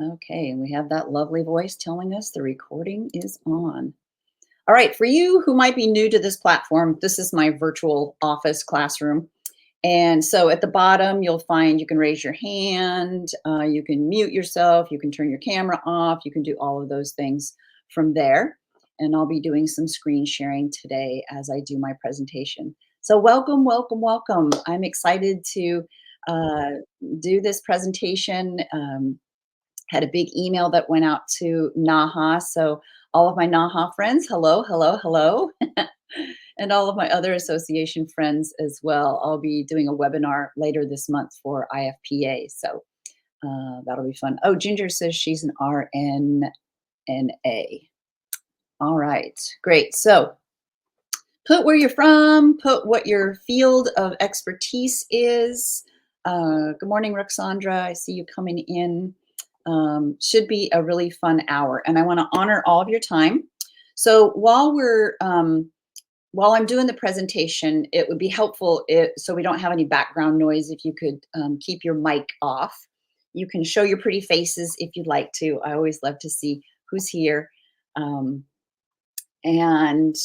Okay, and we have that lovely voice telling us the recording is on. All right, for you who might be new to this platform, this is my virtual office classroom. And so at the bottom, you'll find you can raise your hand, you can mute yourself, you can turn your camera off, you can do all of those things from there. And I'll be doing some screen sharing today as I do my presentation. So welcome, welcome, welcome. I'm excited to uh, do this presentation. Had a big email that went out to NAHA. So all of my NAHA friends, hello, hello, hello. And all of my other association friends as well. I'll be doing a webinar later this month for IFPA. So that'll be fun. Oh, Ginger says she's an RNNA. All right, great. So put where you're from, put what your field of expertise is. Good morning, Roxandra. I see you coming in. Should be a really fun hour, and I want to honor all of your time. So while I'm doing the presentation, it would be helpful so we don't have any background noise if you could keep your mic off. You can show your pretty faces if you'd like to. I always love to see who's here. And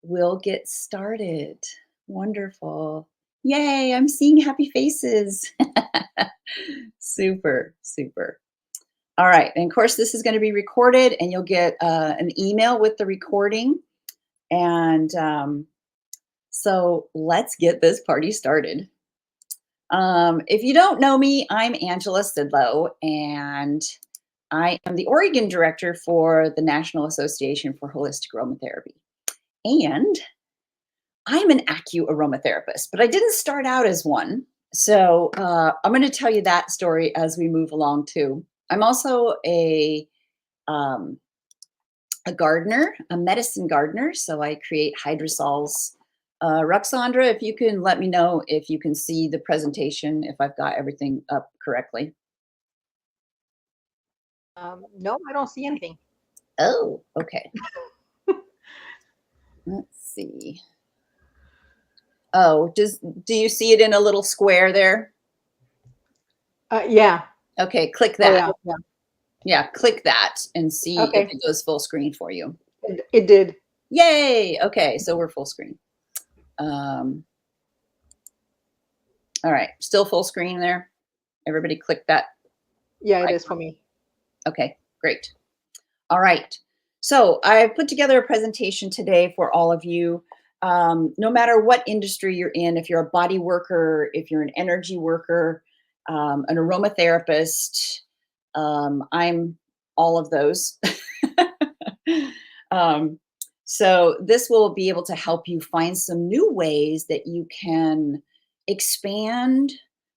we'll get started. Wonderful. Yay, I'm seeing happy faces. Super, super. All right, and of course this is going to be recorded and you'll get an email with the recording. And so let's get this party started. If you don't know me, I'm Angela Sidlow, and I am the Oregon director for the National Association for Holistic Aromatherapy. And I'm an AcuAroma therapist, but I didn't start out as one. So I'm going to tell you that story as we move along too. I'm also a gardener, a medicine gardener. So I create hydrosols. Roxandra, if you can let me know if you can see the presentation, if I've got everything up correctly. No, I don't see anything. Oh, okay. Let's see. Oh, do you see it in a little square there? Yeah. Okay, click Oh, that. yeah. Yeah, click that and see if Okay. it goes full screen for you. It did. Yay! Okay, so we're full screen. All right, still full screen there. Everybody click that. Yeah, it is for me. Okay, great. All right. So I put together a presentation today for all of you. No matter what industry you're in, if you're a body worker, if you're an energy worker, an aromatherapist, I'm all of those. um, so this will be able to help you find some new ways that you can expand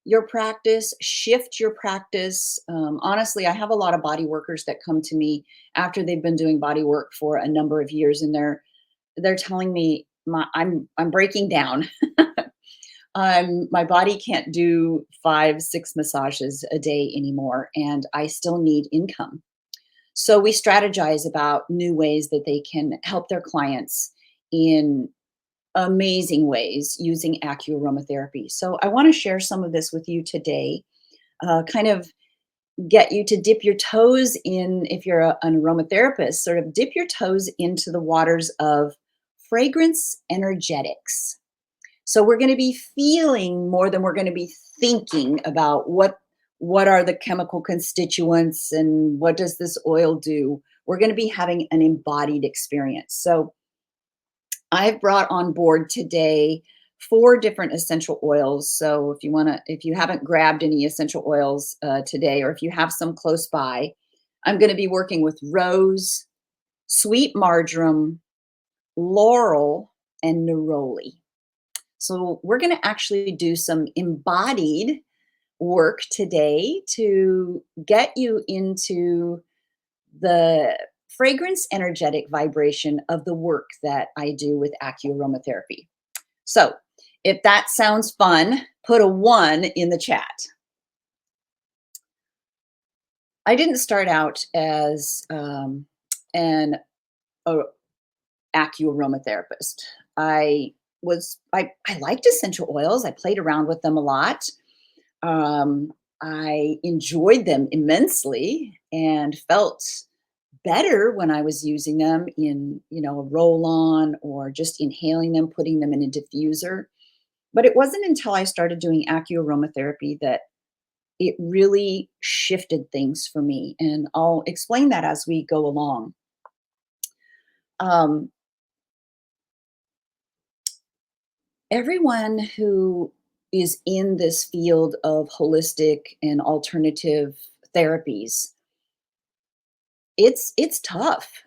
your practice, shift your practice. Honestly, I have a lot of body workers that come to me after they've been doing body work for a number of years, and they're telling me I'm breaking down. My body can't do 5, 6 massages a day anymore, and I still need income. So we strategize about new ways that they can help their clients in amazing ways using AcuAroma Therapy. So I want to share some of this with you today, kind of get you to dip your toes in, if you're an aromatherapist, sort of dip your toes into the waters of fragrance energetics. So we're going to be feeling more than we're going to be thinking about what are the chemical constituents and what does this oil do. We're going to be having an embodied experience. So I've brought on board today 4 different essential oils. So if you haven't grabbed any essential oils today, or if you have some close by, I'm going to be working with rose, sweet marjoram, laurel, and neroli. So we're going to actually do some embodied work today to get you into the fragrance energetic vibration of the work that I do with AcuAroma Therapy. So if that sounds fun, put a 1 in the chat. I didn't start out as an AcuAroma therapist. I liked essential oils. I played around with them a lot. I enjoyed them immensely and felt better when I was using them in, a roll-on or just inhaling them, putting them in a diffuser. But it wasn't until I started doing AcuAroma Therapy that it really shifted things for me, and I'll explain that as we go along. Um, Everyone who is in this field of holistic and alternative therapies, it's tough.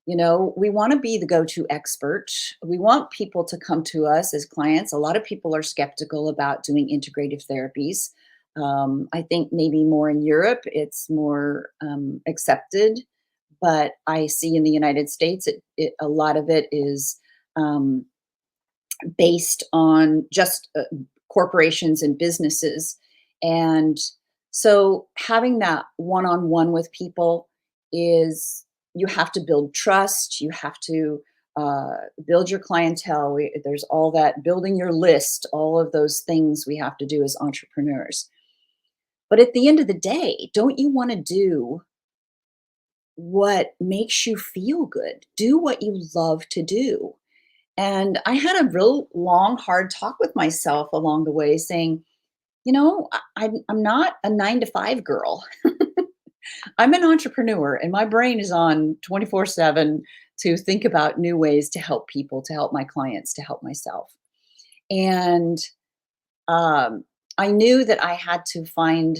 We want to be the go-to expert. We want people to come to us as clients. A lot of people are skeptical about doing integrative therapies. I think maybe more in Europe, it's more accepted, but I see in the United States, a lot of it is um, based on just corporations and businesses. And so having that one on one with people is, you have to build trust, you have to build your clientele. There's all that building your list, all of those things we have to do as entrepreneurs. But at the end of the day, don't you want to do what makes you feel good? Do what you love to do. And I had a real long, hard talk with myself along the way saying, I'm not a 9 to 5 girl. I'm an entrepreneur and my brain is on 24/7 to think about new ways to help people, to help my clients, to help myself. And um, I knew that I had to find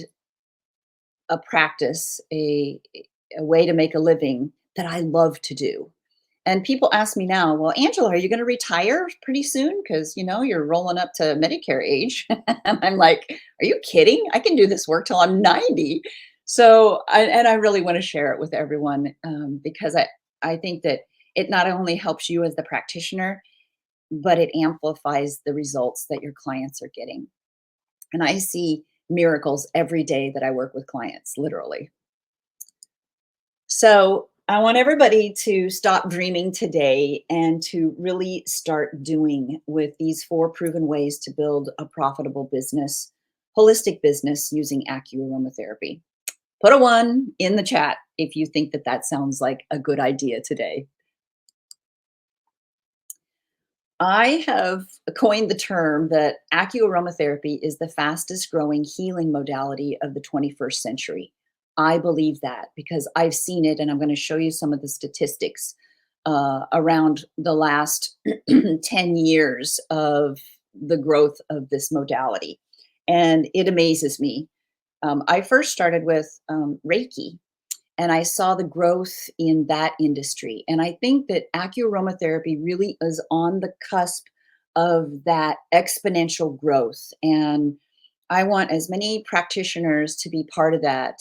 a practice, a way to make a living that I love to do. And people ask me now, well, Angela, are you going to retire pretty soon? Because, you're rolling up to Medicare age. And I'm like, are you kidding? I can do this work till I'm 90. So, and I really want to share it with everyone because I think that it not only helps you as the practitioner, but it amplifies the results that your clients are getting. And I see miracles every day that I work with clients, literally. So I want everybody to stop dreaming today and to really start doing with these 4 proven ways to build a profitable business, holistic business using AcuAroma Therapy. Put a 1 in the chat if you think that that sounds like a good idea today. I have coined the term that AcuAroma Therapy is the fastest growing healing modality of the 21st century. I believe that because I've seen it, and I'm going to show you some of the statistics around the last 10 years of the growth of this modality. And it amazes me. I first started with Reiki, and I saw the growth in that industry. And I think that AcuAroma Therapy really is on the cusp of that exponential growth. And I want as many practitioners to be part of that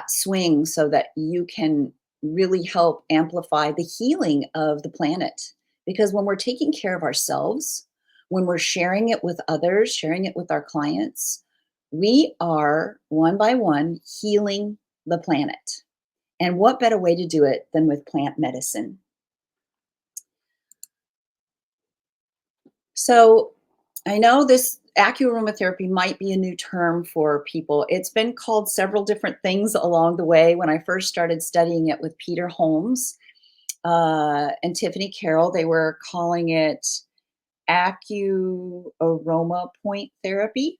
swing so that you can really help amplify the healing of the planet. Because when we're taking care of ourselves, when we're sharing it with others, sharing it with our clients, we are one by one healing the planet. And what better way to do it than with plant medicine? So I know this acuaromatherapy might be a new term for people. It's been called several different things along the way. When I first started studying it with Peter Holmes and Tiffany Carroll, they were calling it AcuAroma point therapy.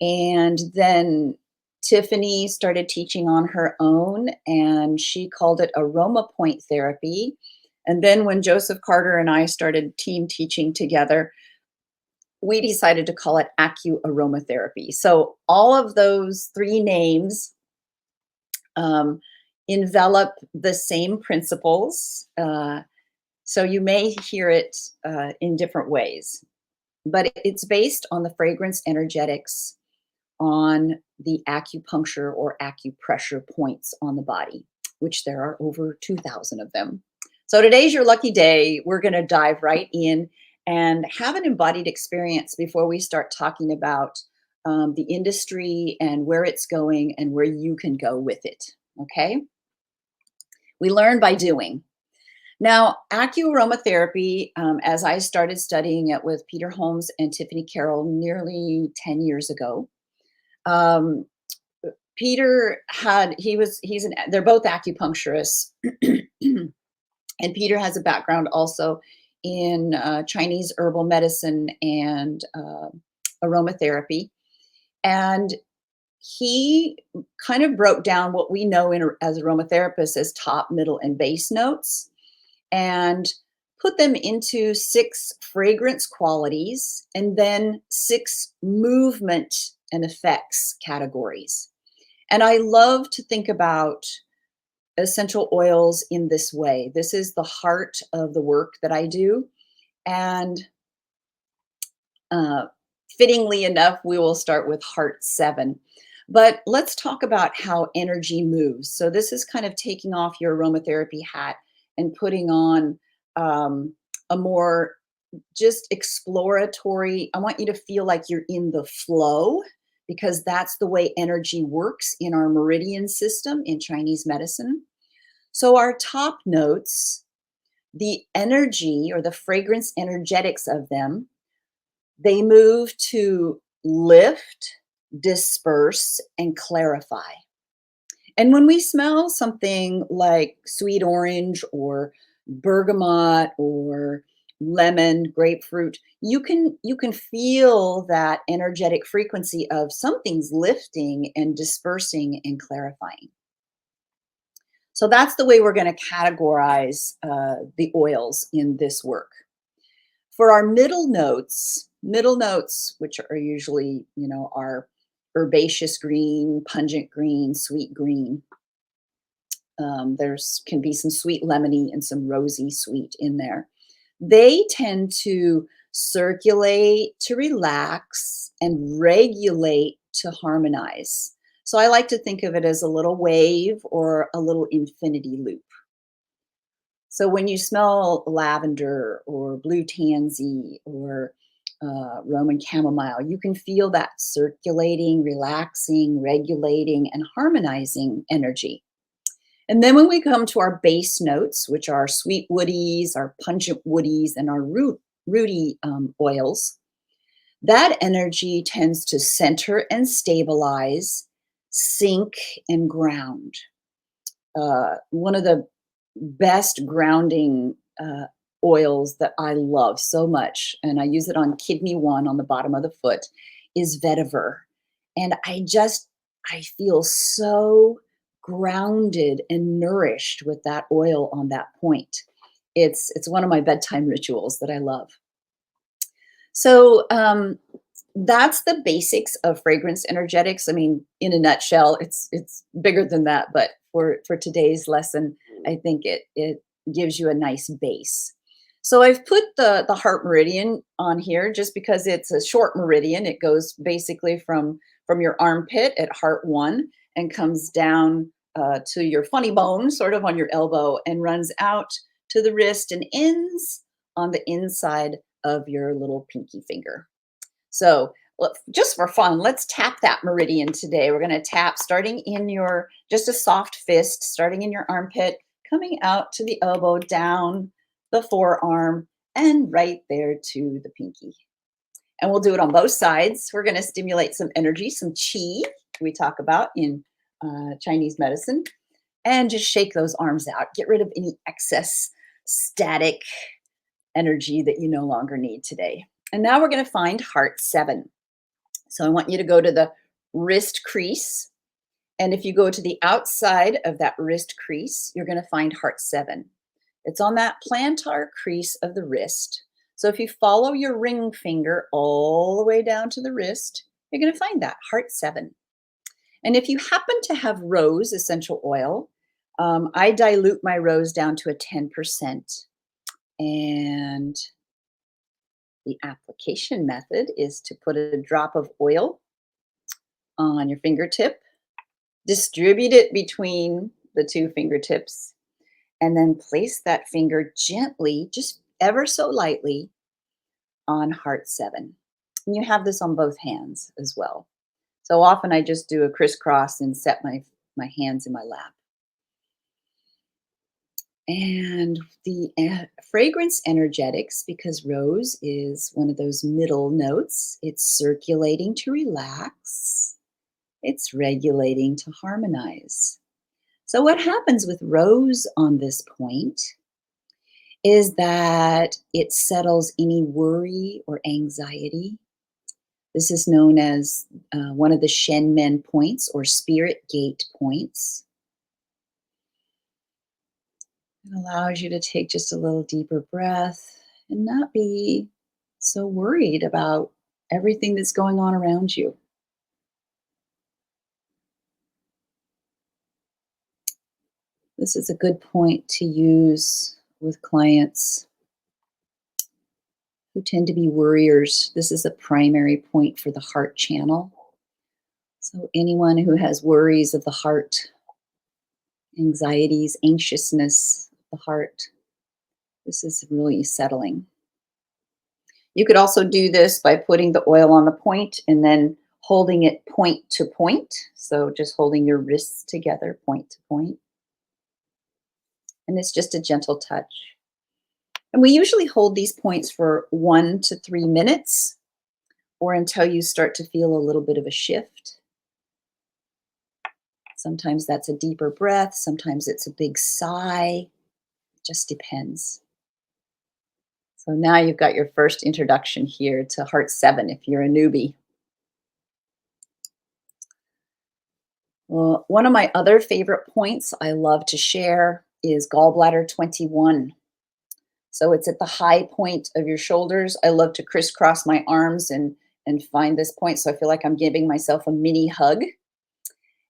And then Tiffany started teaching on her own and she called it aroma point therapy. And then when Joseph Carter and I started team teaching together, we decided to call it AcuAroma So all of those 3 names um, envelop the same principles. So you may hear it in different ways, but it's based on the fragrance energetics on the acupuncture or acupressure points on the body, which there are over 2,000 of them. So today's your lucky day. We're going to dive right in and have an embodied experience before we start talking about the industry and where it's going and where you can go with it. Okay. We learn by doing. Now, AcuAroma Therapy, as I started studying it with Peter Holmes and Tiffany Carroll nearly 10 years ago, um, Peter had he's an they're both acupuncturists, and Peter has a background also in Chinese herbal medicine and aromatherapy, and he kind of broke down what we know as aromatherapists as top, middle, and base notes, and put them into six fragrance qualities and then six movement and effects categories. And I love to think about essential oils in this way. This is the heart of the work that I do. And uh, fittingly enough, we will start with heart seven. But let's talk about how energy moves. So, this is kind of taking off your aromatherapy hat and putting on a more just exploratory. I want you to feel like you're in the flow because that's the way energy works in our meridian system in Chinese medicine. So, our top notes, the energy or the fragrance energetics of them, they move to lift, disperse, and clarify. And when we smell something like sweet orange or bergamot or lemon, grapefruit, you can feel that energetic frequency of something's lifting and dispersing and clarifying. So that's the way we're going to categorize the oils in this work. For our middle notes, which are usually, our herbaceous green, pungent green, sweet green. There's can be some sweet lemony and some rosy sweet in there. They tend to circulate, to relax, and regulate to harmonize. So I like to think of it as a little wave or a little infinity loop. So when you smell lavender or blue tansy or Roman chamomile, you can feel that circulating, relaxing, regulating, and harmonizing energy. And then when we come to our base notes, which are sweet woodies, our pungent woodies, and our rooty oils, that energy tends to center and stabilize, sink and ground. One of the best grounding oils that I love so much, and I use it on kidney one on the bottom of the foot, is vetiver. And I feel so grounded and nourished with that oil on that point. It's one of my bedtime rituals that I love. So that's the basics of fragrance energetics. I mean, in a nutshell, it's bigger than that, but for today's lesson, I think it gives you a nice base. So I've put the heart meridian on here just because it's a short meridian. It goes basically from your armpit at heart one and comes down to your funny bone, sort of on your elbow, and runs out to the wrist and ends on the inside of your little pinky finger. So, just for fun, let's tap that meridian today. We're going to tap starting in just a soft fist, starting in your armpit, coming out to the elbow, down the forearm, and right there to the pinky. And we'll do it on both sides. We're going to stimulate some energy, some qi we talk about in Chinese medicine, and just shake those arms out. Get rid of any excess static energy that you no longer need today. And now we're going to find heart seven. So I want you to go to the wrist crease. And if you go to the outside of that wrist crease, you're going to find heart seven. It's on that plantar crease of the wrist. So if you follow your ring finger all the way down to the wrist, you're going to find that heart seven. And if you happen to have rose essential oil, I dilute my rose down to a 10%. And the application method is to put a drop of oil on your fingertip, distribute it between the two fingertips, and then place that finger gently, just ever so lightly, on heart seven. And you have this on both hands as well. So often I just do a crisscross and set my hands in my lap. And the fragrance energetics, because rose is one of those middle notes, it's circulating to relax, it's regulating to harmonize. So, what happens with rose on this point is that it settles any worry or anxiety. This is known as one of the Shenmen points or spirit gate points. It allows you to take just a little deeper breath and not be so worried about everything that's going on around you. This is a good point to use with clients who tend to be worriers. This is a primary point for the heart channel. So, anyone who has worries of the heart, anxieties, anxiousness of the heart, this is really settling. You could also do this by putting the oil on the point and then holding it point to point. So just holding your wrists together, point to point. And it's just a gentle touch. And we usually hold these points for 1 to 3 minutes or until you start to feel a little bit of a shift. Sometimes that's a deeper breath, sometimes it's a big sigh. It just depends. So now you've got your first introduction here to Heart 7 if you're a newbie. Well, one of my other favorite points I love to share is gallbladder 21. So it's at the high point of your shoulders. I love to crisscross my arms and find this point. So I feel like I'm giving myself a mini hug.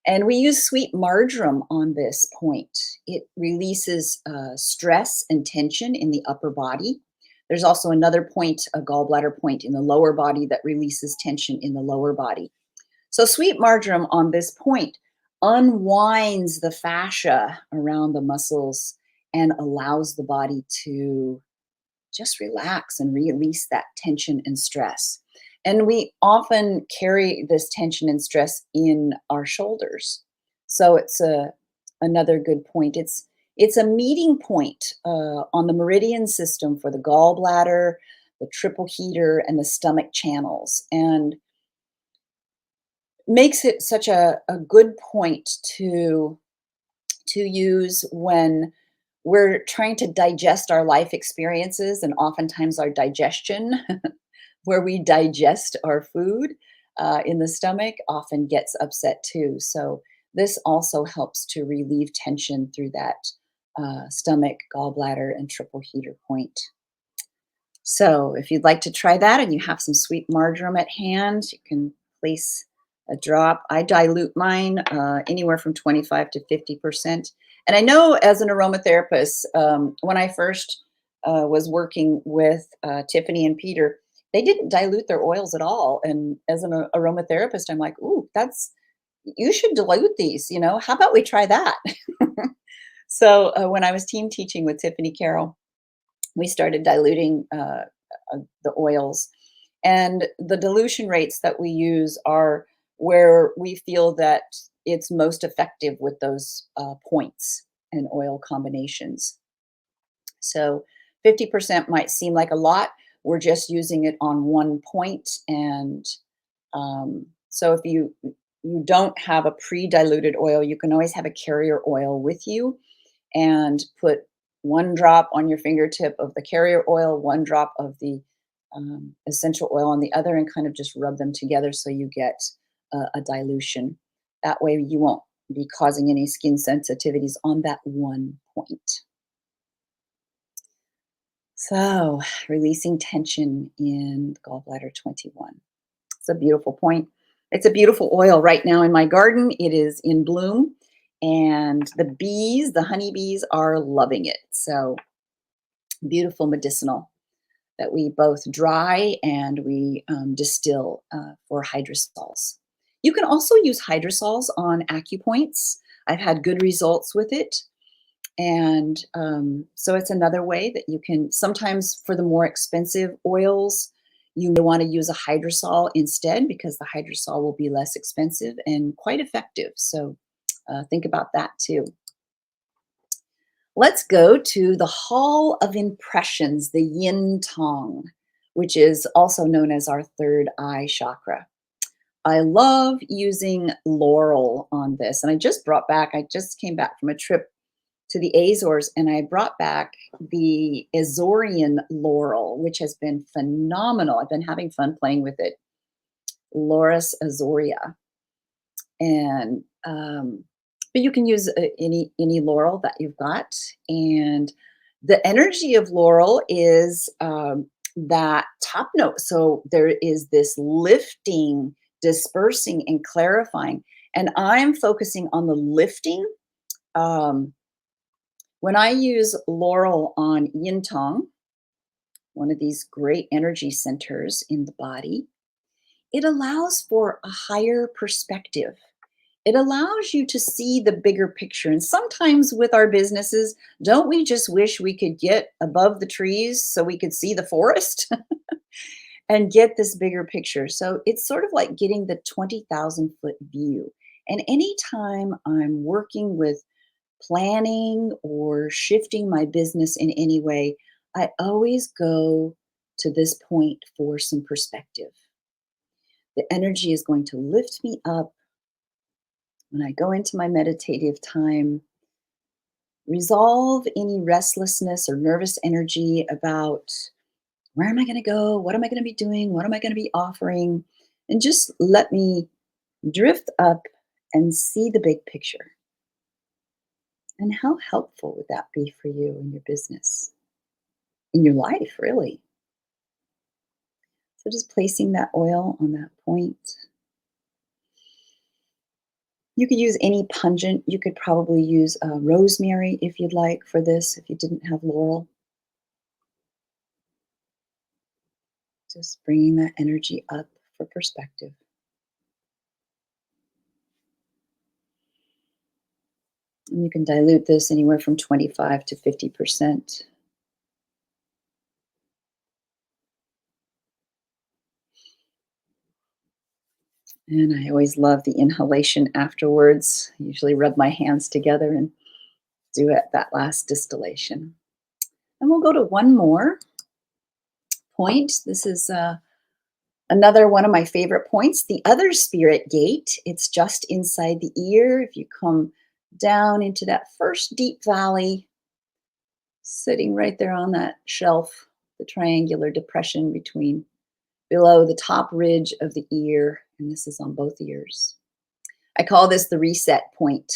And we use sweet marjoram on this point. It releases stress and tension in the upper body. There's also another point, a gallbladder point in the lower body that releases tension in the lower body. So sweet marjoram on this point unwinds the fascia around the muscles and allows the body to just relax and release that tension and stress. And we often carry this tension and stress in our shoulders. So it's another good point. It's a meeting point on the meridian system for the gallbladder, the triple heater, and the stomach channels. And makes it such a good point to use when we're trying to digest our life experiences and oftentimes our digestion where we digest our food in the stomach often gets upset too. So this also helps to relieve tension through that stomach, gallbladder, and triple heater point. So if you'd like to try that and you have some sweet marjoram at hand, you can place a drop. I dilute mine anywhere from 25 to 50%. And I know as an aromatherapist, when I first was working with Tiffany and Peter, they didn't dilute their oils at all. And as an aromatherapist, I'm like, ooh, you should dilute these, how about we try that? So when I was team teaching with Tiffany Carroll, we started diluting the oils. And the dilution rates that we use are where we feel that it's most effective with those points and oil combinations. So 50% might seem like a lot. We're just using it on one point. And so if you don't have a pre-diluted oil, you can always have a carrier oil with you and put one drop on your fingertip of the carrier oil, one drop of the essential oil on the other, and kind of just rub them together so you get a dilution. That way you won't be causing any skin sensitivities on that one point. So releasing tension in gallbladder 21. It's a beautiful point. It's a beautiful oil right now in my garden. It is in bloom. And the honeybees are loving it. So beautiful medicinal that we both dry and we distill for hydrosols. You can also use hydrosols on acupoints. I've had good results with it. And so it's another way that you can, sometimes for the more expensive oils, you may want to use a hydrosol instead because the hydrosol will be less expensive and quite effective. So think about that too. Let's go to the Hall of Impressions, the Yin Tong, which is also known as our third eye chakra. I love using laurel on this. And I just came back from a trip to the Azores and I brought back the Azorian laurel, which has been phenomenal. I've been having fun playing with it. Laurus azoria. And but you can use any laurel that you've got, and the energy of laurel is that top note. So there is this lifting, dispersing, and clarifying. And I'm focusing on the lifting. Um, when I use laurel on yin tong, one of these great energy centers in the body, it allows for a higher perspective. It allows you to see the bigger picture. And sometimes with our businesses, don't we just wish we could get above the trees so we could see the forest and get this bigger picture? So it's sort of like getting the 20,000-foot view. And anytime I'm working with planning or shifting my business in any way, I always go to this point for some perspective. The energy is going to lift me up when I go into my meditative time, resolve any restlessness or nervous energy about where am I going to go? What am I going to be doing? What am I going to be offering? And just let me drift up and see the big picture. And how helpful would that be for you in your business, in your life, really? So just placing that oil on that point. You could use any pungent. You could probably use rosemary if you'd like for this, if you didn't have laurel. Just bringing that energy up for perspective. And you can dilute this anywhere from 25 to 50%. And I always love the inhalation afterwards. I usually rub my hands together and do it that last distillation. And we'll go to one more point. This is another one of my favorite points, the other spirit gate. It's just inside the ear. If you come down into that first deep valley, sitting right there on that shelf, the triangular depression between below the top ridge of the ear, and this is on both ears. I call this the reset point.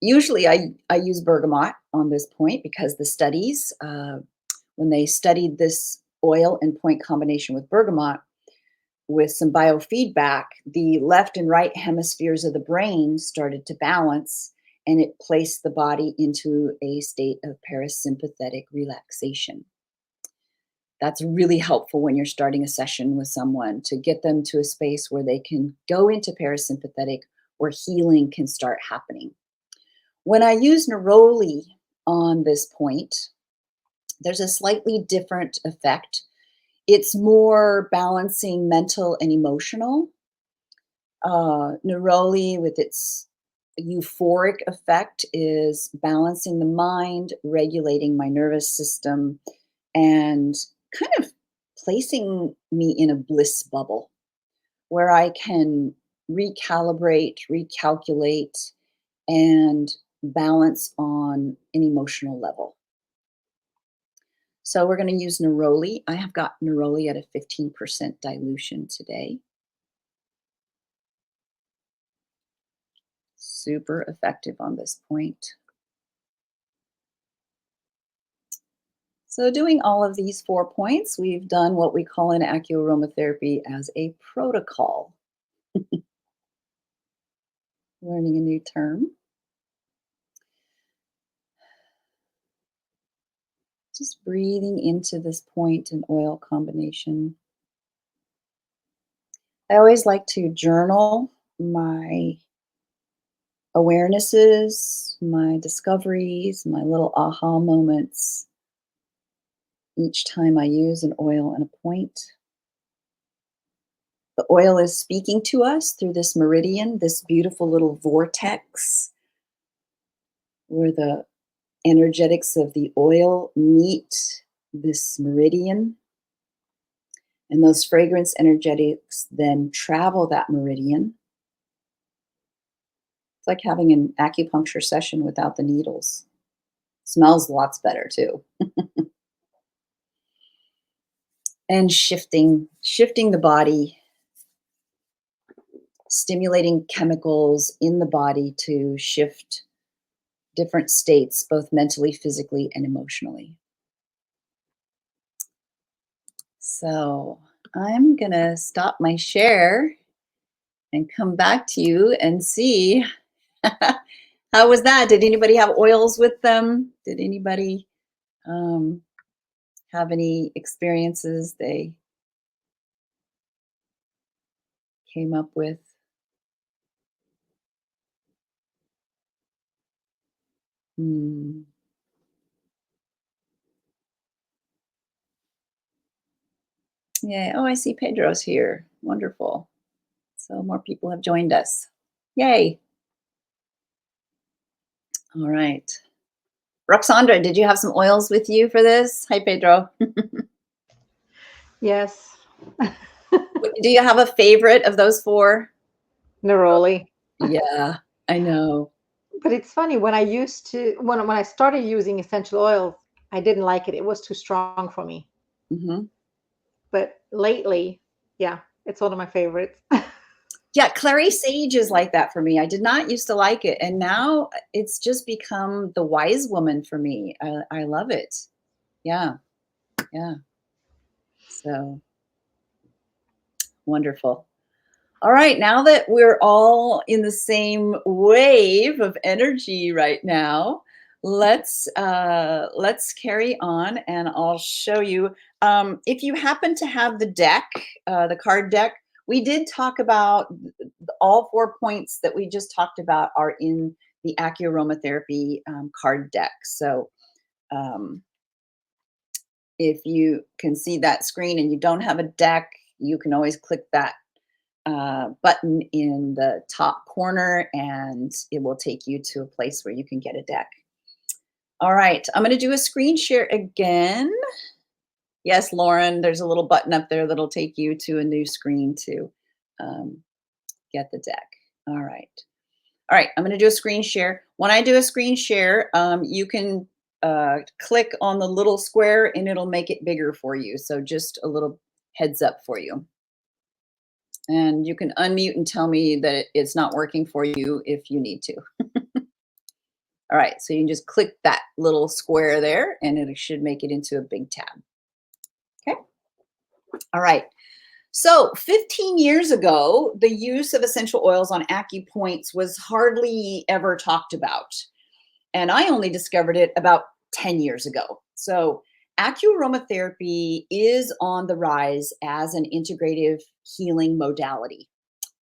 Usually I use bergamot on this point because the studies, when they studied this oil and point combination with bergamot, with some biofeedback, the left and right hemispheres of the brain started to balance and it placed the body into a state of parasympathetic relaxation. That's really helpful when you're starting a session with someone to get them to a space where they can go into parasympathetic, where healing can start happening. When I use neroli on this point, there's a slightly different effect. It's more balancing mental and emotional. Neroli, with its euphoric effect, is balancing the mind, regulating my nervous system, and kind of placing me in a bliss bubble where I can recalibrate, recalculate, and balance on an emotional level. So we're going to use neroli. I have got neroli at a 15% dilution today. Super effective on this point. So doing all of these 4 points, we've done what we call in AcuAroma Therapy as a protocol. Learning a new term. Just breathing into this point and oil combination. I always like to journal my awarenesses, my discoveries, my little aha moments each time I use an oil and a point. The oil is speaking to us through this meridian, this beautiful little vortex where the energetics of the oil meet this meridian, and those fragrance energetics then travel that meridian. It's like having an acupuncture session without the needles. Smells lots better too. And shifting the body, stimulating chemicals in the body to shift different states, both mentally, physically, and emotionally. So I'm gonna stop my share and come back to you and see how was that? Did anybody have oils with them? Did anybody um, have any experiences they came up with? Hmm. Yeah. Oh, I see Pedro's here. Wonderful. So more people have joined us. Yay. All right. Roxandra, did you have some oils with you for this? Hi, Pedro. Yes. Do you have a favorite of those four? Neroli. Yeah, I know. But it's funny when I started using essential oils, I didn't like it. It was too strong for me. Hmm. But lately, yeah, it's one of my favorites. Yeah, clary sage is like that for me. I did not used to like it, and now it's just become the wise woman for me. I love it. Yeah, yeah. So wonderful. All right, now that we're all in the same wave of energy right now, let's carry on, and I'll show you. If you happen to have the card deck, we did talk about all 4 points that we just talked about are in the AcuAroma Therapy card deck. So um, if you can see that screen and you don't have a deck, you can always click that button in the top corner and it will take you to a place where you can get a deck. All right, I'm going to do a screen share again. Yes, Lauren, there's a little button up there that'll take you to a new screen to um, get the deck. All right. All right, I'm going to do a screen share. When I do a screen share, you can click on the little square and it'll make it bigger for you. So just a little heads up for you. And you can unmute and tell me that it's not working for you if you need to. All right, so you can just click that little square there and it should make it into a big tab. Okay. All right. So 15 years ago, the use of essential oils on acupoints was hardly ever talked about. And I only discovered it about 10 years ago. So AcuAroma Therapy is on the rise as an integrative healing modality.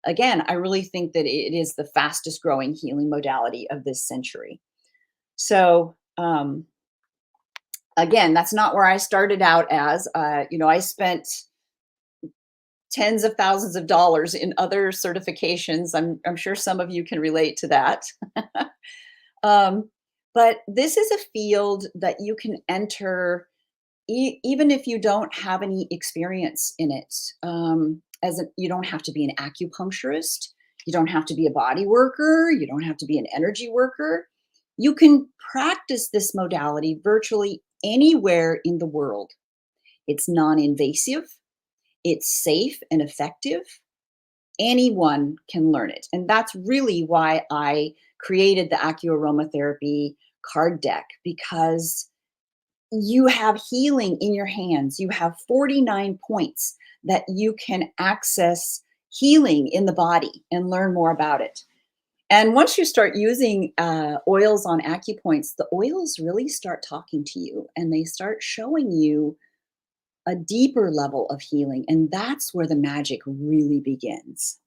Again, I really think that it is the fastest growing healing modality of this century. So, again, that's not where I started out as. I spent tens of thousands of dollars in other certifications. I'm sure some of you can relate to that. um, but this is a field that you can enter even if you don't have any experience in it. You don't have to be an acupuncturist. You don't have to be a body worker. You don't have to be an energy worker. You can practice this modality virtually anywhere in the world. It's non-invasive. It's safe and effective. Anyone can learn it. And that's really why I created the AcuAroma Therapy card deck, because you have healing in your hands. You have 49 points that you can access healing in the body and learn more about it. And once you start using oils on acupoints, the oils really start talking to you and they start showing you a deeper level of healing. And that's where the magic really begins.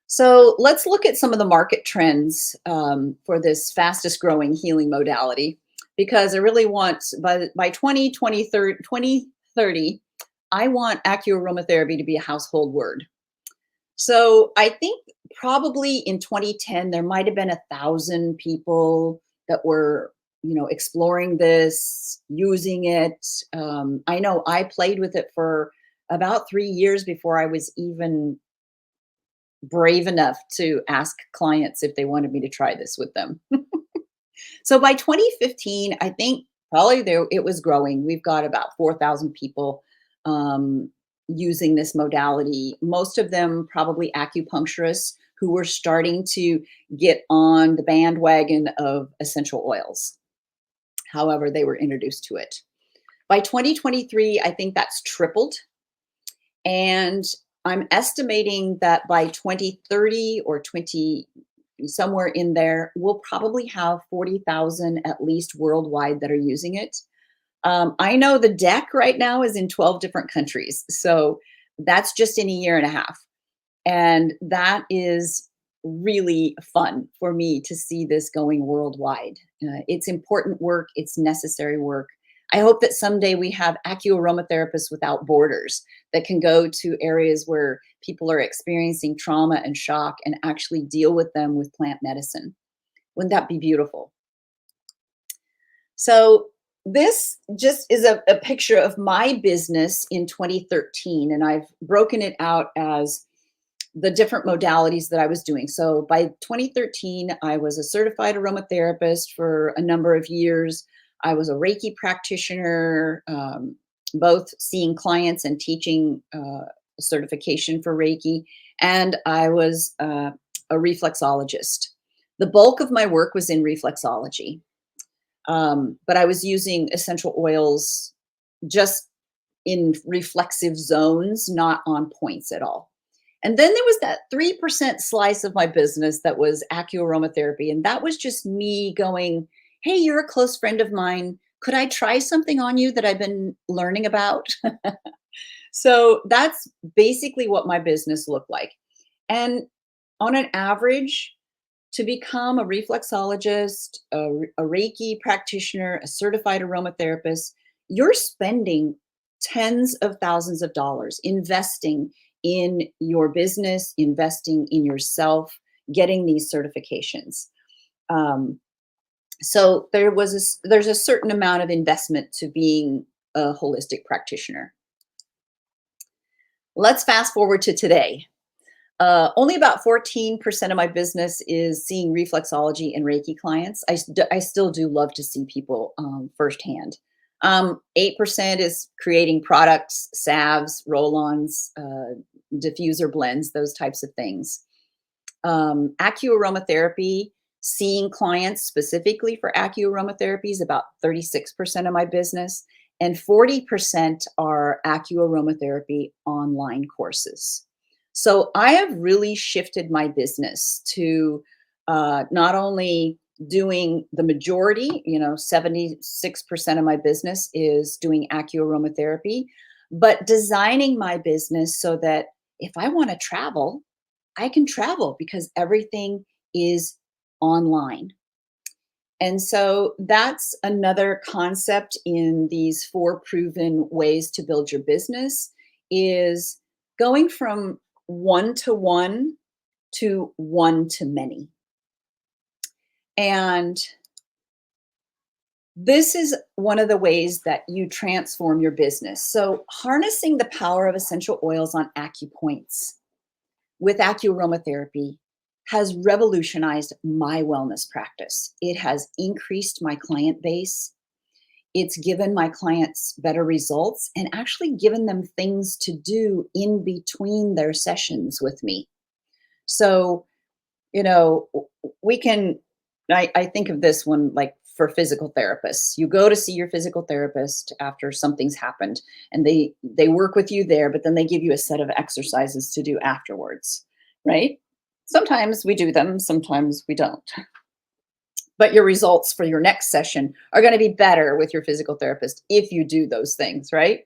So let's look at some of the market trends for this fastest growing healing modality, because I really want, by 2030, I want acuaromatherapy to be a household word. So I think probably in 2010, there might have been 1,000 people that were, exploring this, using it. I know I played with it for about 3 years before I was even brave enough to ask clients if they wanted me to try this with them. So by 2015, I think probably there it was growing. We've got about 4,000 people um, using this modality. Most of them probably acupuncturists who were starting to get on the bandwagon of essential oils. However, they were introduced to it. By 2023, I think that's tripled. And I'm estimating that by 2030 or 20, somewhere in there, we'll probably have 40,000 at least worldwide that are using it. I know the deck right now is in 12 different countries. So that's just in a year and a half. And that is really fun for me to see this going worldwide. It's important work, it's necessary work. I hope that someday we have AcuAroma therapists without borders that can go to areas where people are experiencing trauma and shock and actually deal with them with plant medicine. Wouldn't that be beautiful? So, this just is a picture of my business in 2013, and I've broken it out as the different modalities that I was doing. So by 2013, I was a certified aromatherapist for a number of years. I was a Reiki practitioner, both seeing clients and teaching certification for Reiki. And I was a reflexologist. The bulk of my work was in reflexology, but I was using essential oils just in reflexive zones, not on points at all. And then there was that 3% slice of my business that was AcuAroma Therapy. And that was just me going, hey, you're a close friend of mine. Could I try something on you that I've been learning about? So that's basically what my business looked like. And on an average, to become a reflexologist, a Reiki practitioner, a certified aromatherapist, you're spending tens of thousands of dollars investing in your business, investing in yourself, getting these certifications. Um, so there's a certain amount of investment to being a holistic practitioner. Let's fast forward to today. Only about 14% of my business is seeing reflexology and Reiki clients. I still do love to see people firsthand. 8% is creating products, salves, roll-ons, diffuser blends, those types of things. AcuAroma Therapy, seeing clients specifically for AcuAroma Therapy is about 36% of my business, and 40% are AcuAroma Therapy online courses. So I have really shifted my business to not only doing the majority, 76% of my business is doing AcuAroma Therapy, but designing my business so that if I want to travel, I can travel because everything is online. And so that's another concept in these 4 proven ways to build your business is going from one to one to one to many. And this is one of the ways that you transform your business. So harnessing the power of essential oils on acupoints with AcuAroma Therapy has revolutionized my wellness practice. It has increased my client base. It's given my clients better results and actually given them things to do in between their sessions with me. So, you know, we can, I think of this one like for physical therapists. You go to see your physical therapist after something's happened and they work with you there, but then they give you a set of exercises to do afterwards, right? Sometimes we do them, sometimes we don't. But your results for your next session are going to be better with your physical therapist if you do those things, right?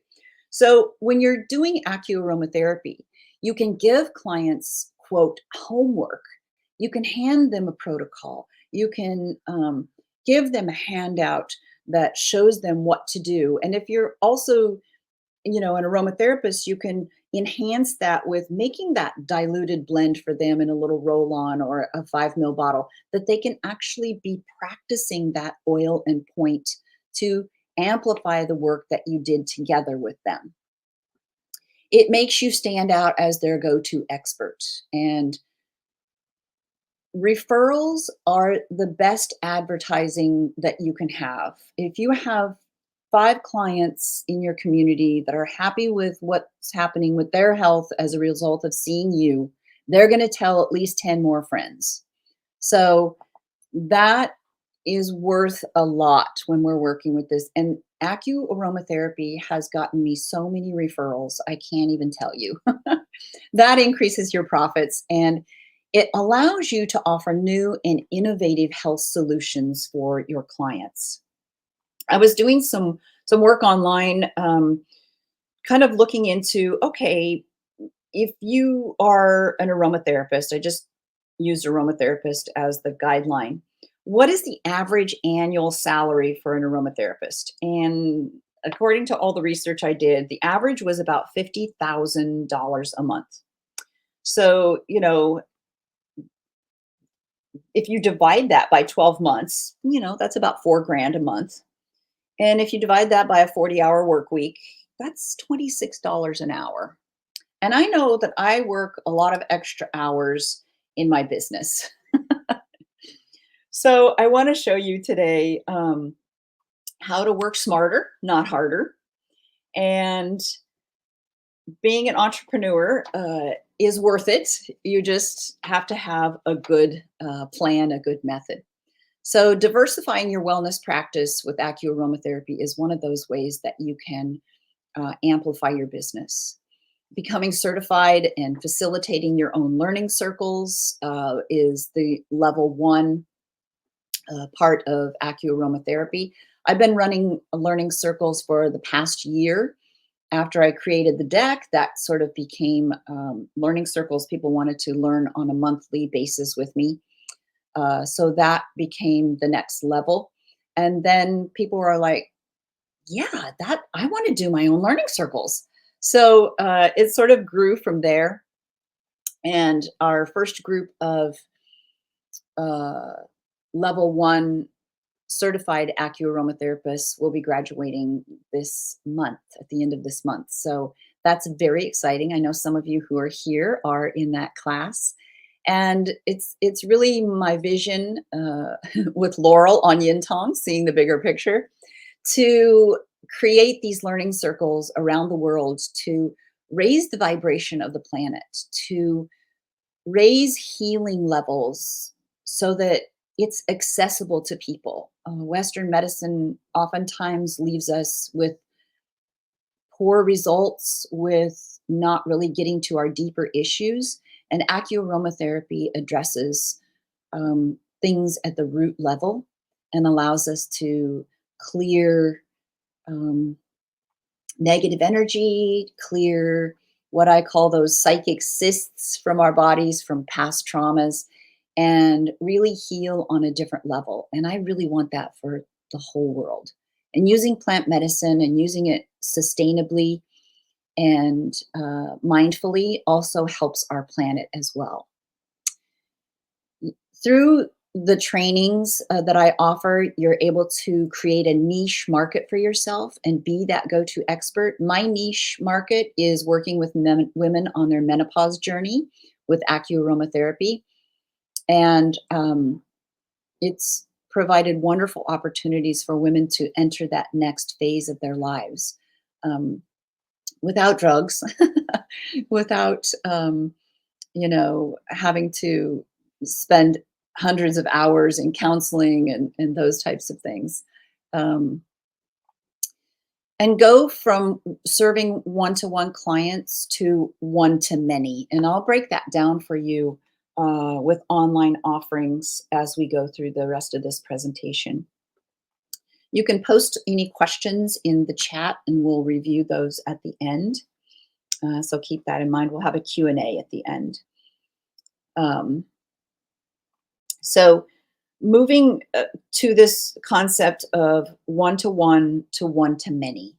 So when you're doing acuaromatherapy, you can give clients, quote, homework. You can hand them a protocol. You can give them a handout that shows them what to do. And if you're also, an aromatherapist, you can enhance that with making that diluted blend for them in a little roll on or a 5 ml bottle, that they can actually be practicing that oil and point to amplify the work that you did together with them. It makes you stand out as their go to expert. And referrals are the best advertising that you can have. If you have 5 clients in your community that are happy with what's happening with their health as a result of seeing you, they're going to tell at least 10 more friends. So that is worth a lot when we're working with this. And AcuAroma Therapy has gotten me so many referrals, I can't even tell you. That increases your profits and it allows you to offer new and innovative health solutions for your clients. I was doing some work online, kind of looking into, okay, if you are an aromatherapist, I just used aromatherapist as the guideline. What is the average annual salary for an aromatherapist? And according to all the research I did, the average was about $50,000 a month. So, if you divide that by 12 months, that's about 4 grand a month. And if you divide that by a 40-hour work week, that's $26 an hour. And I know that I work a lot of extra hours in my business. So I want to show you today how to work smarter, not harder. And being an entrepreneur is worth it. You just have to have a good plan, a good method. So diversifying your wellness practice with AcuAroma Therapy is one of those ways that you can amplify your business. Becoming certified and facilitating your own learning circles is the level 1 part of AcuAroma Therapy. I've been running learning circles for the past year. After I created the deck, that sort of became learning circles. People wanted to learn on a monthly basis with me. So that became the next level. And then people were like, yeah, that I want to do my own learning circles. So it sort of grew from there. And our first group of uh, level 1 certified AcuAroma therapists will be graduating this month, at the end of this month. So that's very exciting. I know some of you who are here are in that class. And it's really my vision with Laurel on Yin Tong, seeing the bigger picture, to create these learning circles around the world to raise the vibration of the planet, to raise healing levels so that it's accessible to people. Western medicine oftentimes leaves us with poor results, with not really getting to our deeper issues. And AcuAroma Therapy addresses things at the root level and allows us to clear um, negative energy, clear what I call those psychic cysts from our bodies from past traumas, and really heal on a different level. And I really want that for the whole world. And using plant medicine and using it sustainably and mindfully also helps our planet as well. Through the trainings that I offer, you're able to create a niche market for yourself and be that go to expert. My niche market is working with women on their menopause journey with AcuAroma Therapy. And it's provided wonderful opportunities for women to enter that next phase of their lives without drugs, without, having to spend hundreds of hours in counseling and those types of things. Um, and go from serving one-to-one clients to one-to-many. And I'll break that down for you with online offerings as we go through the rest of this presentation. You can post any questions in the chat and we'll review those at the end. So keep that in mind. We'll have a Q&A at the end. So moving to this concept of one-to-one to one-to-many.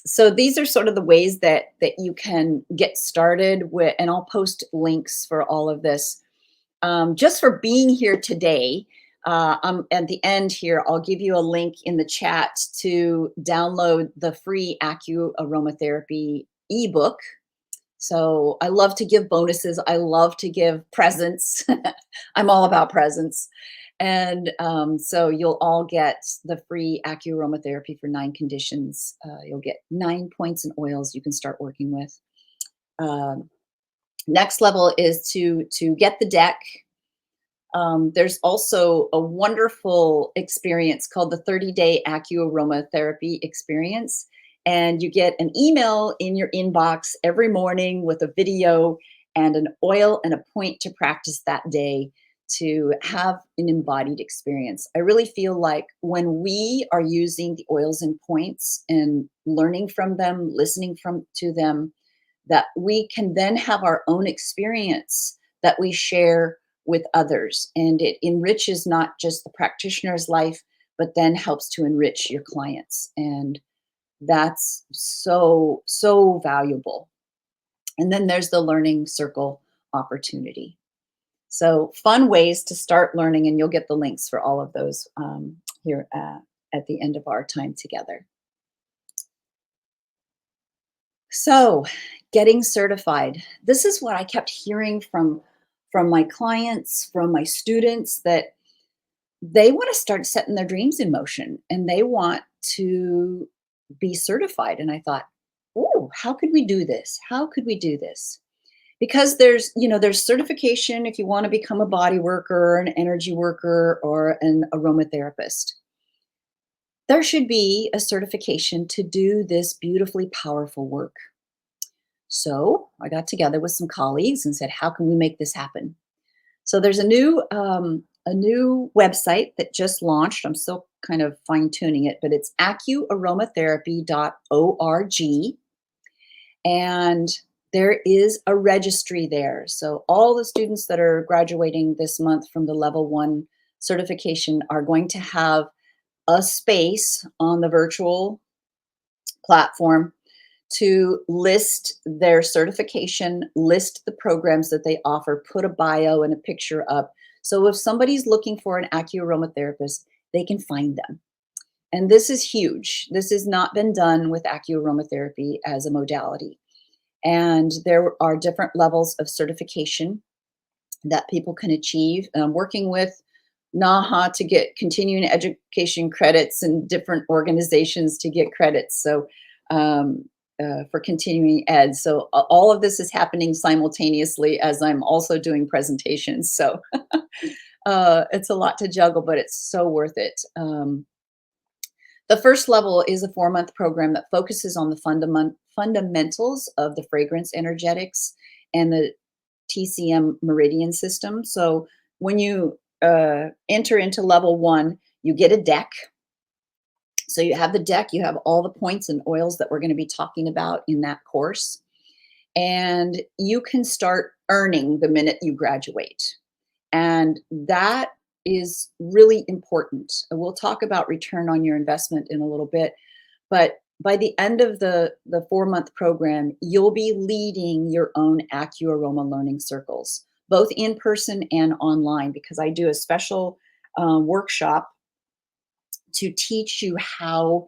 So these are sort of the ways that you can get started with, and I'll post links for all of this. Just for being here today, at the end here, I'll give you a link in the chat to download the free AcuAroma Therapy ebook. So I love to give bonuses. I love to give presents. I'm all about presents. And so you'll all get the free AcuAroma Therapy for 9 conditions. You'll get 9 points and oils you can start working with. Um, Next level is to get the deck. There's also a wonderful experience called the 30-day AcuAroma Therapy experience. And you get an email in your inbox every morning with a video and an oil and a point to practice that day to have an embodied experience. I really feel like when we are using the oils and points and learning from them, listening from to them, that we can then have our own experience that we share with others. And it enriches not just the practitioner's life, but then helps to enrich your clients. And that's so, so valuable. And then there's the learning circle opportunity. So, fun ways to start learning, and you'll get the links for all of those here at the end of our time together. So, getting certified. This is what I kept hearing from my clients, from my students, that they want to start setting their dreams in motion and they want to be certified. And I thought, oh, how could we do this? How could we do this? Because there's certification if you want to become a body worker, an energy worker, or an aromatherapist. There should be a certification to do this beautifully powerful work. So I got together with some colleagues and said, how can we make this happen? So there's a new website that just launched. I'm still kind of fine tuning it, but it's acuaromatherapy.org. And there is a registry there. So all the students that are graduating this month from the level 1 certification are going to have a space on the virtual platform to list their certification, list the programs that they offer, put a bio and a picture up. So if somebody's looking for an acuaromatherapist, they can find them. And this is huge. This has not been done with acuaromatherapy as a modality. And there are different levels of certification that people can achieve. Working with NAHA to get continuing education credits and different organizations to get credits. So um, for continuing ed. So all of this is happening simultaneously as I'm also doing presentations. So it's a lot to juggle, but it's so worth it. The first level is a 4-month program that focuses on the fundamentals of the fragrance energetics and the TCM meridian system. So when you enter into level 1, you get a deck. So you have the deck, you have all the points and oils that we're going to be talking about in that course. And you can start earning the minute you graduate. And that is really important. We'll talk about return on your investment in a little bit, but by the end of the 4-month program, you'll be leading your own AcuAroma learning circles, both in person and online, because I do a special workshop to teach you how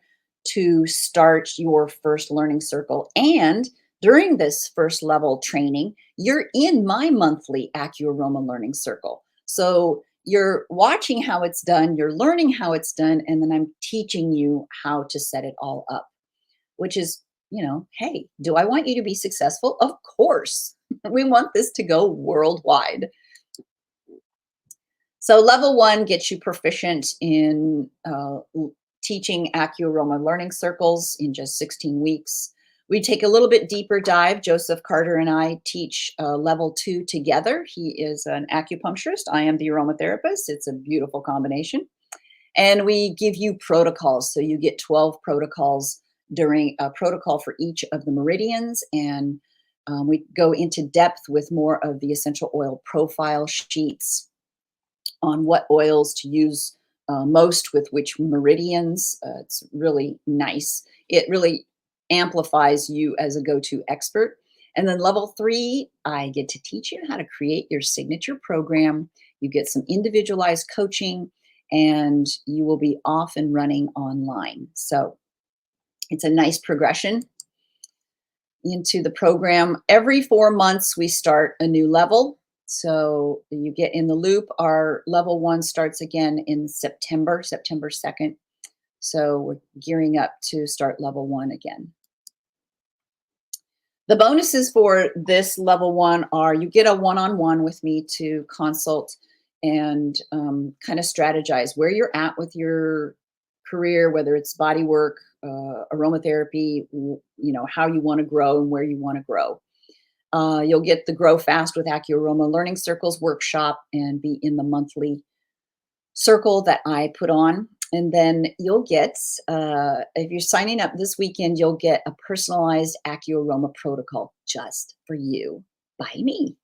to start your first learning circle. And during this first level training, you're in my monthly AcuAroma learning circle. So you're watching how it's done, you're learning how it's done, and then I'm teaching you how to set it all up, which is, hey, do I want you to be successful? Of course. We want this to go worldwide. So level 1 gets you proficient in teaching AcuAroma learning circles in just 16 weeks. We take a little bit deeper dive. Joseph Carter and I teach level 2 together. He is an acupuncturist. I am the aromatherapist. It's a beautiful combination. And we give you protocols. So you get 12 protocols during a protocol for each of the meridians. And we go into depth with more of the essential oil profile sheets on what oils to use most with which meridians. It's really nice. It really amplifies you as a go-to expert. And then level 3, I get to teach you how to create your signature program. You get some individualized coaching, and you will be off and running online. So it's a nice progression into the program. Every 4 months, we start a new level. So you get in the loop. Our level 1 starts again in September 2nd. So we're gearing up to start level 1 again. The bonuses for this level 1 are you get a one-on-one with me to consult and kind of strategize where you're at with your career, whether it's body work, aromatherapy, how you want to grow and where you want to grow. You'll get the Grow Fast with AcuAroma Learning Circles workshop and be in the monthly circle that I put on. And then you'll get, if you're signing up this weekend, you'll get a personalized AcuAroma protocol just for you by me.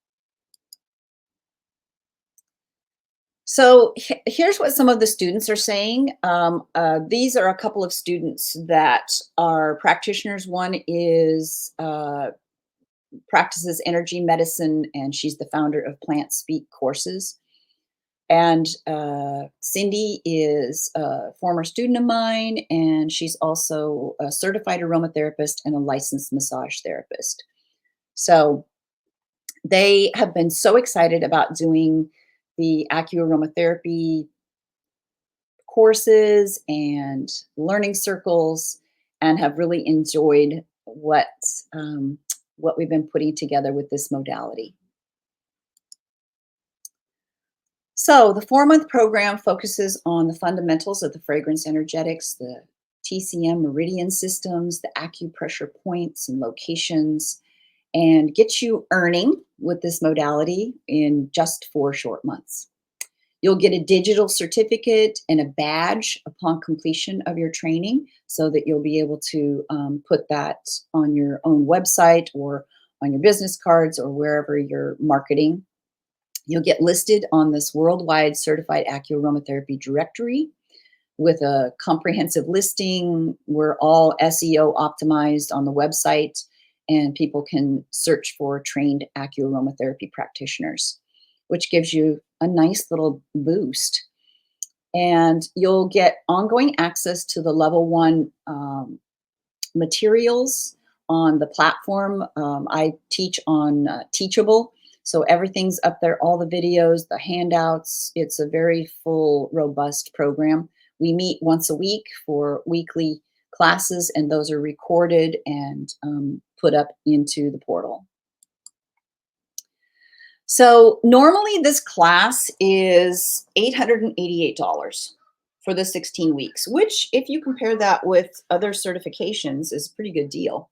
So here's what some of the students are saying. These are a couple of students that are practitioners. One is practices energy medicine, and she's the founder of Plant Speak courses. And Cindy is a former student of mine, and she's also a certified aromatherapist and a licensed massage therapist. So they have been so excited about doing the AcuAroma Therapy courses and learning circles, and have really enjoyed what we've been putting together with this modality. So the 4-month program focuses on the fundamentals of the fragrance energetics, the TCM meridian systems, the acupressure points and locations, and gets you earning with this modality in just 4 short months. You'll get a digital certificate and a badge upon completion of your training so that you'll be able to put that on your own website or on your business cards or wherever you're marketing. You'll get listed on this worldwide certified AcuAromatherapy directory with a comprehensive listing. We're all SEO optimized on the website, and people can search for trained AcuAromatherapy practitioners, which gives you a nice little boost. And you'll get ongoing access to the level 1 materials on the platform. I teach on Teachable. So everything's up there, all the videos, the handouts. It's a very full, robust program. We meet once a week for weekly classes, and those are recorded and put up into the portal. So normally this class is $888 for the 16 weeks, which if you compare that with other certifications is a pretty good deal.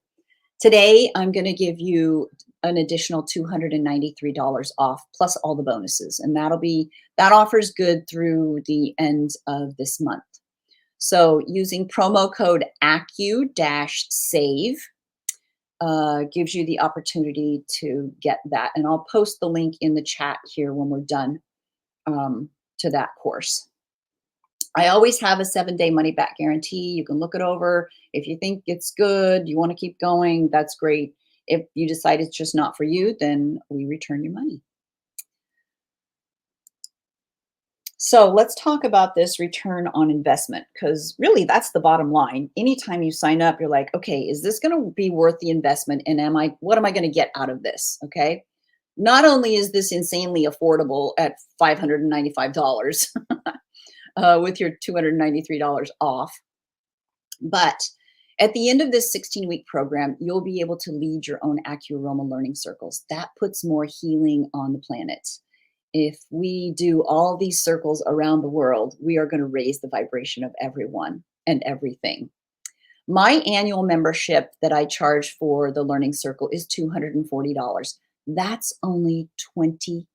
Today, I'm going to give you an additional $293 off plus all the bonuses. And that offer's good through the end of this month. So using promo code ACU-SAVE gives you the opportunity to get that. And I'll post the link in the chat here when we're done to that course. I always have a 7-day money back guarantee. You can look it over. If you think it's good, you want to keep going, that's great. If you decide it's just not for you, then we return your money. So let's talk about this return on investment, because really that's the bottom line. Anytime you sign up, you're like, okay, is this going to be worth the investment? And what am I going to get out of this? Okay. Not only is this insanely affordable at $595, with your $293 off. But at the end of this 16-week program, you'll be able to lead your own AcuAroma learning circles. That puts more healing on the planet. If we do all these circles around the world, we are going to raise the vibration of everyone and everything. My annual membership that I charge for the learning circle is $240. That's only $20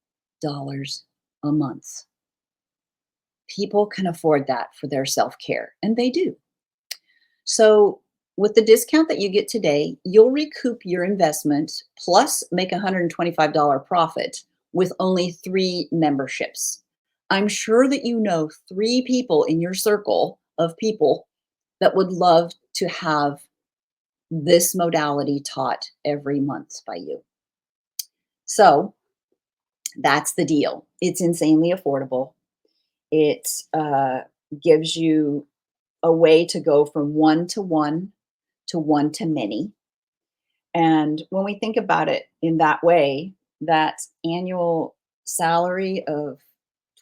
a month. People can afford that for their self-care, and they do. So with the discount that you get today, you'll recoup your investment plus make a $125 profit with only 3 memberships. I'm sure that you know 3 people in your circle of people that would love to have this modality taught every month by you. So that's the deal. It's insanely affordable. It gives you a way to go from one to one to many. And when we think about it in that way, that annual salary of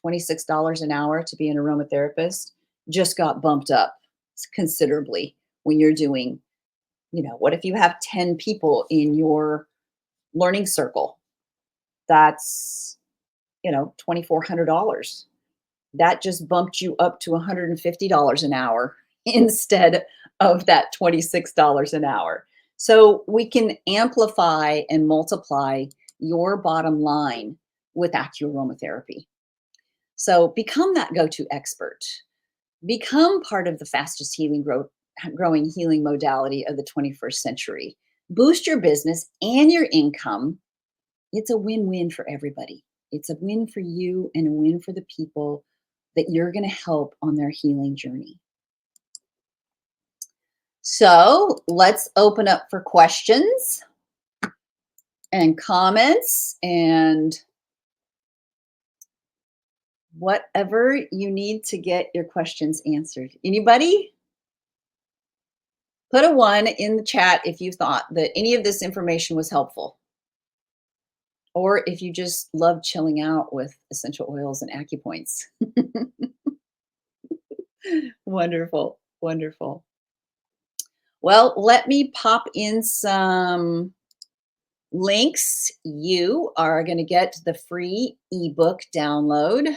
$26 an hour to be an aromatherapist just got bumped up considerably when you're doing, what if you have 10 people in your learning circle? That's, $2,400. That just bumped you up to $150 an hour instead of that $26 an hour. So we can amplify and multiply your bottom line with AcuAroma Therapy. So become that go-to expert. Become part of the fastest growing healing modality of the 21st century. Boost your business and your income. It's a win-win for everybody. It's a win for you and a win for the people that you're going to help on their healing journey. So let's open up for questions and comments and whatever you need to get your questions answered. Anybody? Put a 1 in the chat if you thought that any of this information was helpful. Or if you just love chilling out with essential oils and acupoints. Wonderful, wonderful. Well, let me pop in some links. You are going to get the free ebook download.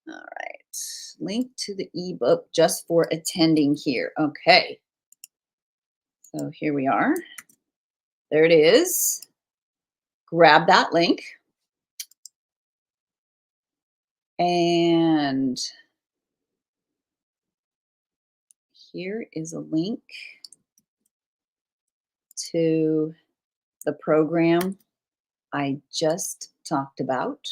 All right, link to the ebook just for attending here. Okay, so here we are. There it is. Grab that link. And here is a link to the program I just talked about.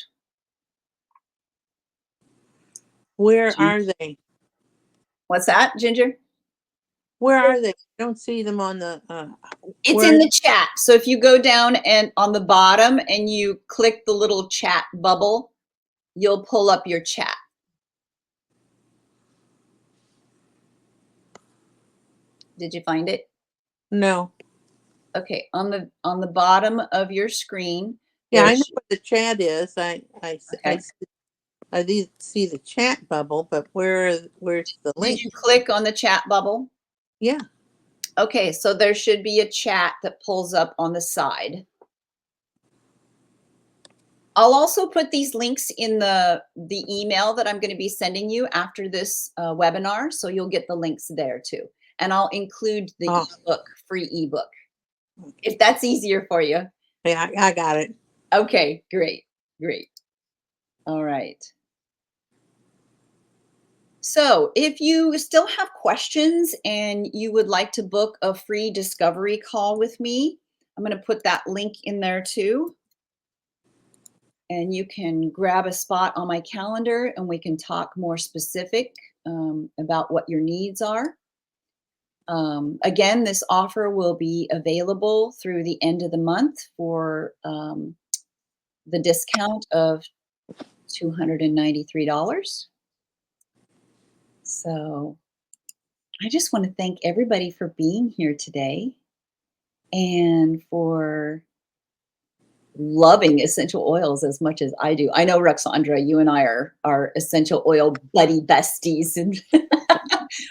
Where are they? What's that, Ginger? Where are they? I don't see them on the. It's in the chat. So if you go down and on the bottom and you click the little chat bubble, you'll pull up your chat. Did you find it? No. Okay, on the bottom of your screen. Yeah, I know what the chat is. I Okay. see the chat bubble, but where's the link? Did you click on the chat bubble? Yeah. Okay, so there should be a chat that pulls up on the side. I'll also put these links in the email that I'm going to be sending you after this webinar, so you'll get the links there too. And I'll include the ebook, free ebook, if that's easier for you. Yeah, I got it. Okay, great, great. All right. So if you still have questions and you would like to book a free discovery call with me, I'm going to put that link in there too. And you can grab a spot on my calendar and we can talk more specific about what your needs are. Again, this offer will be available through the end of the month for the discount of $293. So I just want to thank everybody for being here today and for loving essential oils as much as I do. I know, Roxandra, you and I are essential oil buddy besties, and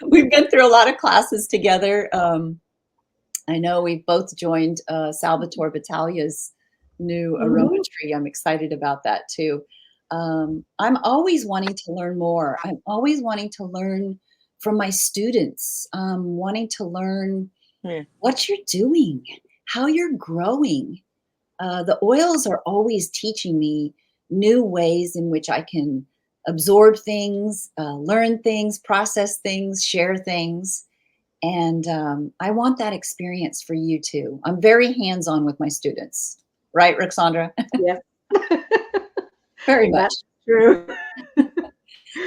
we've been through a lot of classes together. I know we've both joined Salvatore Battaglia's new aroma tree. I'm excited about that too. I'm always wanting to learn more. I'm always wanting to learn from my students, wanting to learn what you're doing, how you're growing. The oils are always teaching me new ways in which I can absorb things, learn things, process things, share things. And I want that experience for you too. I'm very hands-on with my students. Right, Roxandra? Yes. Very much. That's true.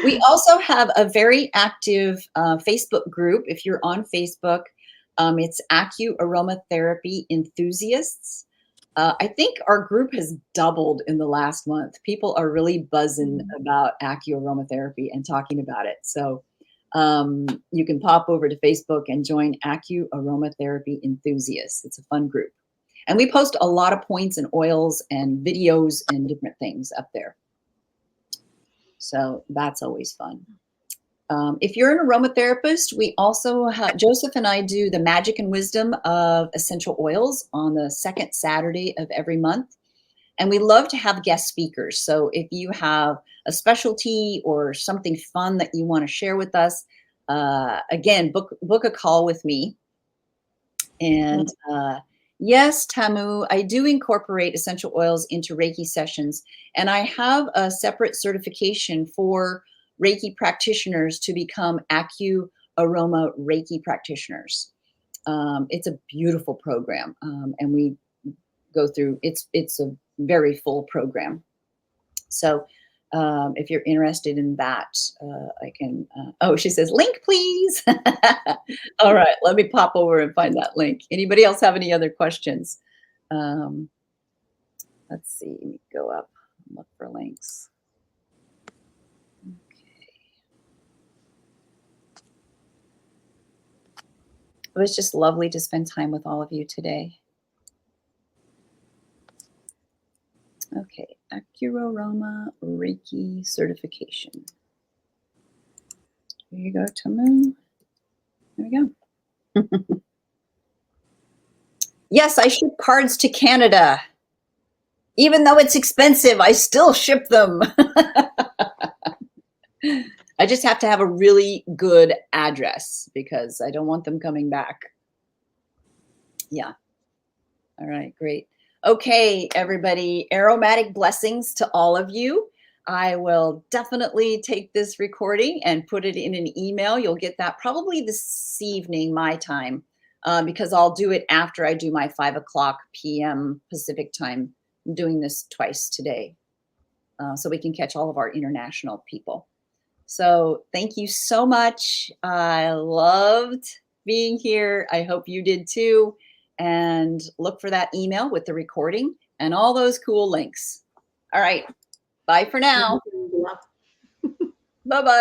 We also have a very active Facebook group. If you're on Facebook, It's AcuAroma Therapy Enthusiasts. I think our group has doubled in the last month. People are really buzzing about AcuAroma Therapy and talking about it. So you can pop over to Facebook and join AcuAroma Therapy Enthusiasts. It's a fun group. And we post a lot of points and oils and videos and different things up there. So that's always fun. If you're an aromatherapist, we also have, Joseph and I do the magic and wisdom of essential oils on the second Saturday of every month. And we love to have guest speakers. So if you have a specialty or something fun that you want to share with us, again, book a call with me. And yes, Tamu, I do incorporate essential oils into Reiki sessions. And I have a separate certification for Reiki practitioners to become AcuAroma Reiki practitioners. It's a beautiful program, and we go through, it's a very full program. So if you're interested in that, I can, oh, she says, link, please. All right, let me pop over and find that link. Anybody else have any other questions? Let's see, let me go up and look for links. It was just lovely to spend time with all of you today. Okay, AcuAroma Reiki certification. Here you go, Tamu. There we go. Yes, I ship cards to Canada. Even though it's expensive, I still ship them. I just have to have a really good address because I don't want them coming back. Yeah. All right, great. Okay, everybody, aromatic blessings to all of you. I will definitely take this recording and put it in an email. You'll get that probably this evening, my time, because I'll do it after I do my 5:00 p.m. Pacific time. I'm doing this twice today, so we can catch all of our international people. So thank you so much. I loved being here. I hope you did too. And look for that email with the recording and all those cool links. All right. Bye for now. Bye-bye.